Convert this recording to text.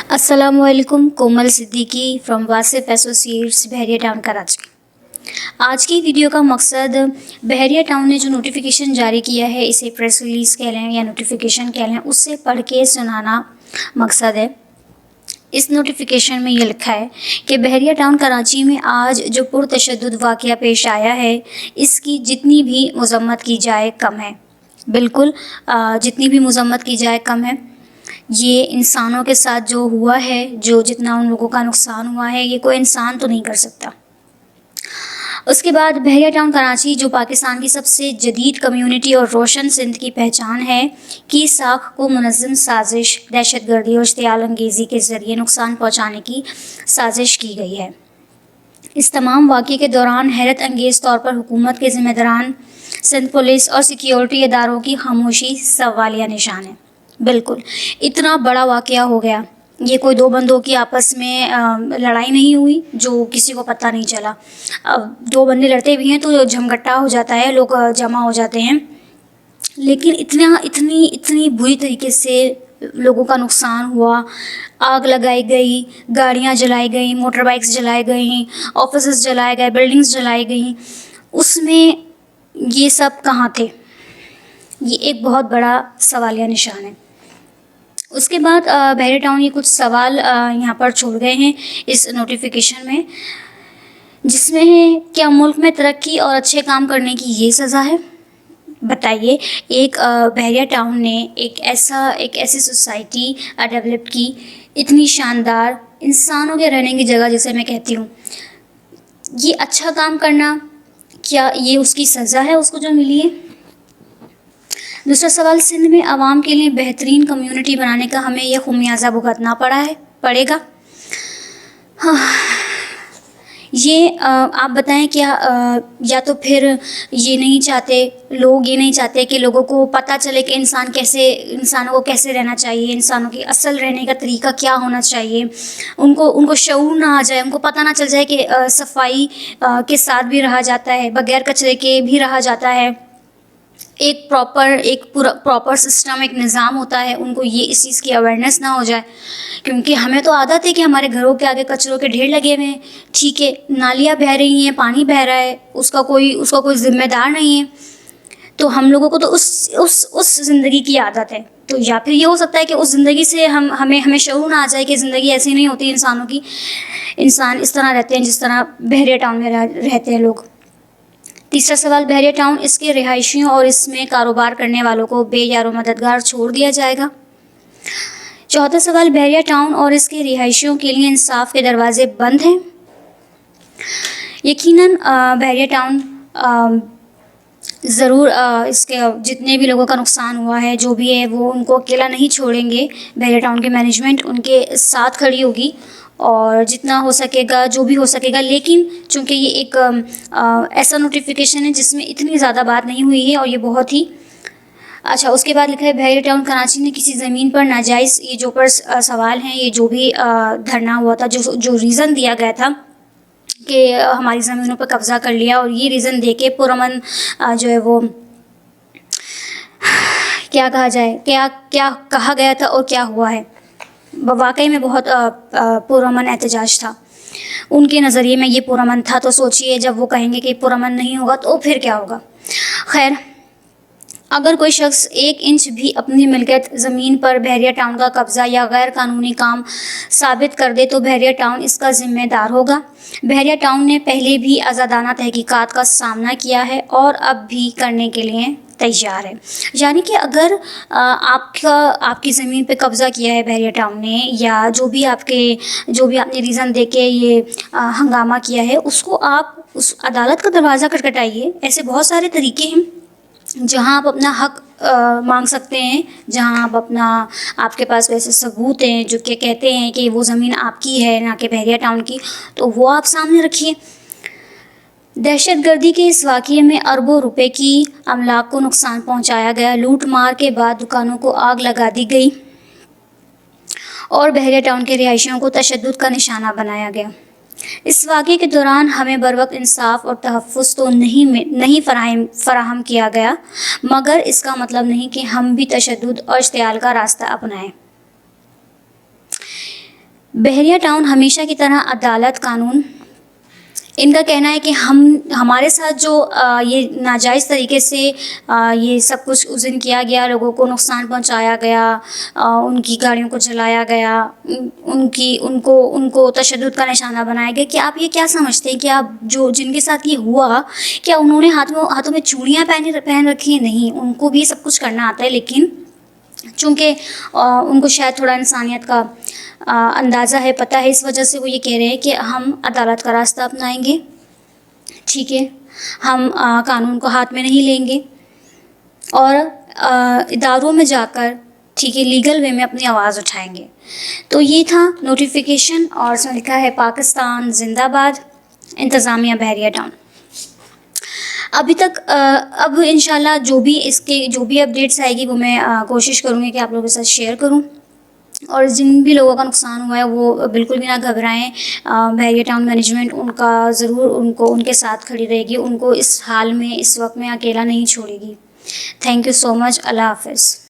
السلام علیکم، کومل Siddiqui from Wasif associates بحریہ ٹاؤن کراچی۔ آج کی ویڈیو کا مقصد بحریہ ٹاؤن نے جو نوٹیفیکیشن جاری کیا ہے، اسے پریس ریلیز کہہ لیں یا نوٹیفیکیشن کہہ لیں، اس سے پڑھ کے سنانا مقصد ہے۔ اس نوٹیفیکیشن میں یہ لکھا ہے کہ بحریہ ٹاؤن کراچی میں آج جو پرتشدد واقعہ پیش آیا ہے، اس کی جتنی بھی مذمت کی جائے کم ہے۔ بالکل جتنی بھی مذمت کی جائے کم ہے۔ یہ انسانوں کے ساتھ جو ہوا ہے، جو جتنا ان لوگوں کا نقصان ہوا ہے، یہ کوئی انسان تو نہیں کر سکتا۔ اس کے بعد بحریہ ٹاؤن کراچی جو پاکستان کی سب سے جدید کمیونٹی اور روشن سندھ کی پہچان ہے، کی ساکھ کو منظم سازش، دہشت گردی اور اشتعال انگیزی کے ذریعے نقصان پہنچانے کی سازش کی گئی ہے۔ اس تمام واقعے کے دوران حیرت انگیز طور پر حکومت کے ذمہ داران، سندھ پولیس اور سیکیورٹی اداروں کی خاموشی سوالیہ نشان ہے۔ بالکل اتنا بڑا واقعہ ہو گیا، یہ کوئی دو بندوں کی آپس میں لڑائی نہیں ہوئی جو کسی کو پتہ نہیں چلا۔ دو بندے لڑتے بھی ہیں تو جھمگٹا ہو جاتا ہے، لوگ جمع ہو جاتے ہیں، لیکن اتنی بری طریقے سے لوگوں کا نقصان ہوا، آگ لگائی گئی، گاڑیاں جلائی گئیں، موٹر بائکس جلائی گئیں، آفیسز جلائے گئے، بلڈنگز جلائی گئیں، اس میں یہ سب کہاں تھے؟ یہ ایک بہت بڑا سوالیہ نشان ہے۔ اس کے بعد بحریہ ٹاؤن یہ کچھ سوال یہاں پر چھوڑ گئے ہیں اس نوٹیفیکیشن میں، جس میں ہے کیا ملک میں ترقی اور اچھے کام کرنے کی یہ سزا ہے؟ بتائیے، ایک بحریہ ٹاؤن نے ایک ایسی سوسائٹی ڈیولپ کی، اتنی شاندار، انسانوں کے رہنے کی جگہ جسے میں کہتی ہوں، یہ اچھا کام کرنا، کیا یہ اس کی سزا ہے اس کو جو ملی ہے؟ دوسرا سوال، سندھ میں عوام کے لیے بہترین کمیونٹی بنانے کا ہمیں یہ خمیازہ بھگتنا پڑے گا؟ یہ آپ بتائیں، کیا یا تو پھر یہ نہیں چاہتے لوگ، یہ نہیں چاہتے کہ لوگوں کو پتہ چلے کہ انسانوں کو کیسے رہنا چاہیے، انسانوں کی اصل رہنے کا طریقہ کیا ہونا چاہیے، ان کو شعور نہ آ جائے، ان کو پتہ نہ چل جائے کہ صفائی کے ساتھ بھی رہا جاتا ہے، بغیر کچرے کے بھی رہا جاتا ہے، ایک پراپر سسٹم، ایک نظام ہوتا ہے، ان کو یہ اس چیز کی اویئرنیس نہ ہو جائے۔ کیونکہ ہمیں تو عادت ہے کہ ہمارے گھروں کے آگے کچروں کے ڈھیر لگے ہوئے ہیں، ٹھیک ہے، نالیاں بہہ رہی ہیں، پانی بہہ رہا ہے، اس کا کوئی ذمہ دار نہیں ہے، تو ہم لوگوں کو تو اس زندگی کی عادت ہے۔ تو یا پھر یہ ہو سکتا ہے کہ اس زندگی سے ہمیں شعور نہ آ جائے کہ زندگی ایسی نہیں ہوتی انسانوں کی، انسان اس طرح رہتے ہیں جس طرح بحریہ ٹاؤن میں رہتے ہیں لوگ۔ تیسرا سوال، بحریہ ٹاؤن، اس کے رہائشیوں اور اس میں کاروبار کرنے والوں کو بے یار و مددگار چھوڑ دیا جائے گا؟ چوتھا سوال، بحریہ ٹاؤن اور اس کے رہائشیوں کے لیے انصاف کے دروازے بند ہیں؟ یقیناً بحریہ ٹاؤن ضرور اس کے جتنے بھی لوگوں کا نقصان ہوا ہے، جو بھی ہے، وہ ان کو اکیلا نہیں چھوڑیں گے۔ بحریہ ٹاؤن کی مینجمنٹ ان کے ساتھ کھڑی ہوگی اور جتنا ہو سکے گا، جو بھی ہو سکے گا، لیکن چونکہ یہ ایک ایسا نوٹیفیکیشن ہے جس میں اتنی زیادہ بات نہیں ہوئی ہے اور یہ بہت ہی اچھا۔ اس کے بعد لکھا ہے، بحریہ ٹاؤن کراچی نے کسی زمین پر ناجائز، یہ جو پر سوال ہیں، یہ جو بھی دھرنا ہوا تھا، جو ریزن دیا گیا تھا کہ ہماری زمینوں پر قبضہ کر لیا، اور یہ ریزن دے کے پرامن جو ہے وہ کیا کہا جائے، کیا کہا گیا تھا اور کیا ہوا ہے، واقعی میں بہت پرامن احتجاج تھا۔ ان کے نظریے میں یہ پرامن تھا، تو سوچئے جب وہ کہیں گے کہ پرامن نہیں ہوگا تو پھر کیا ہوگا؟ خیر، اگر کوئی شخص 1 انچ بھی اپنی ملکیت زمین پر بحریہ ٹاؤن کا قبضہ یا غیر قانونی کام ثابت کر دے تو بحریہ ٹاؤن اس کا ذمہ دار ہوگا۔ بحریہ ٹاؤن نے پہلے بھی آزادانہ تحقیقات کا سامنا کیا ہے اور اب بھی کرنے کے لیے تیار ہے۔ یعنی کہ اگر آپ کی زمین پہ قبضہ کیا ہے بحریہ ٹاؤن نے، یا جو بھی آپ نے ریزن دے کے یہ ہنگامہ کیا ہے، اس کو آپ اس عدالت کا دروازہ کھٹکھٹائیے۔ ایسے بہت سارے طریقے ہیں جہاں آپ اپنا حق مانگ سکتے ہیں، جہاں آپ کے پاس ویسے ثبوت ہیں جو کہ کہتے ہیں کہ وہ زمین آپ کی ہے، نہ کہ بحریہ ٹاؤن کی، تو وہ آپ سامنے رکھیے۔ دہشت گردی کے اس واقعے میں اربوں روپے کی املاک کو نقصان پہنچایا گیا، لوٹ مار کے بعد دکانوں کو آگ لگا دی گئی اور بحریہ ٹاؤن کے رہائشیوں کو تشدد کا نشانہ بنایا گیا۔ اس واقعے کے دوران ہمیں بروقت انصاف اور تحفظ تو نہیں فراہم کیا گیا، مگر اس کا مطلب نہیں کہ ہم بھی تشدد اور اشتعال کا راستہ اپنائیں۔ بحریہ ٹاؤن ہمیشہ کی طرح عدالت، قانون، ان کا کہنا ہے کہ ہمارے ساتھ جو یہ ناجائز طریقے سے یہ سب کچھ اس دن کیا گیا، لوگوں کو نقصان پہنچایا گیا، ان کی گاڑیوں کو جلایا گیا، ان کو تشدد کا نشانہ بنایا گیا، کہ آپ یہ کیا سمجھتے ہیں کہ آپ جن کے ساتھ یہ ہوا، کیا انہوں نے ہاتھوں میں چوڑیاں پہن رکھی ہیں؟ نہیں، ان کو بھی سب کچھ کرنا آتا ہے، لیکن چونکہ ان کو شاید تھوڑا انسانیت کا اندازہ ہے، پتہ ہے، اس وجہ سے وہ یہ کہہ رہے ہیں کہ ہم عدالت کا راستہ اپنائیں گے، ٹھیک ہے، ہم قانون کو ہاتھ میں نہیں لیں گے، اور اداروں میں جا کر، ٹھیک ہے، لیگل وے میں اپنی آواز اٹھائیں گے۔ تو یہ تھا نوٹیفیکیشن، اور اس میں لکھا ہے پاکستان زندہ باد، انتظامیہ بحریہ ٹاؤن۔ ابھی تک اب انشاءاللہ جو بھی اپڈیٹس آئے گی وہ میں کوشش کروں گی کہ آپ لوگوں کے ساتھ شیئر کروں، اور جن بھی لوگوں کا نقصان ہوا ہے وہ بالکل بھی نہ گھبرائیں، بحریہ ٹاؤن مینجمنٹ ان کا ضرور ان کے ساتھ کھڑی رہے گی، ان کو اس حال میں، اس وقت میں اکیلا نہیں چھوڑے گی۔ تھینک یو سو مچ، اللہ حافظ۔